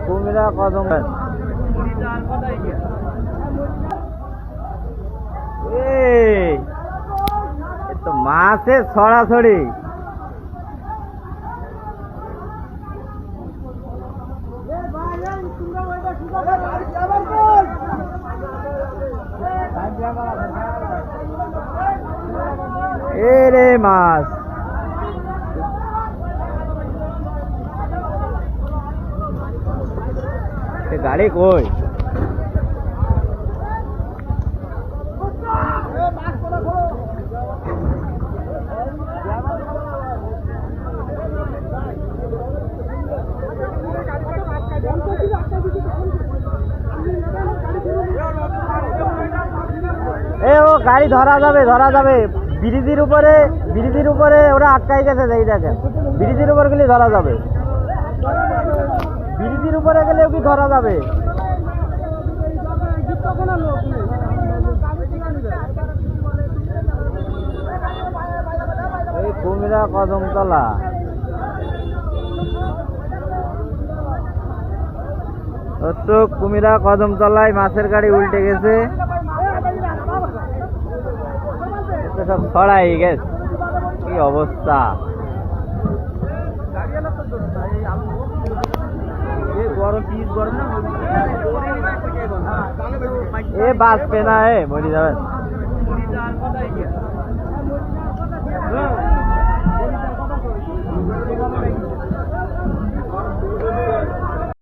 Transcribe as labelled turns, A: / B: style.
A: কুমিরা কদম তো মাছের ছড়াছড়ি। রে মাছ গাড়ি কই? ও গাড়ি ধরা যাবে, ধরা যাবে। ব্রিজের উপরে ওরা আটকাই গেছে। এই দেখেন, ব্রিজের উপর গেলে ধরা যাবে, ব্রিজের উপরে গেলেও কি ধরা যাবে? এই কুমিরা কদমতলা। তো কুমিরা কদমতলায় মাছের গাড়ি উল্টে গেছে, সব ছড়াই গেছে। কি অবস্থা! এ বাঁচবে না, মরে যাবেন।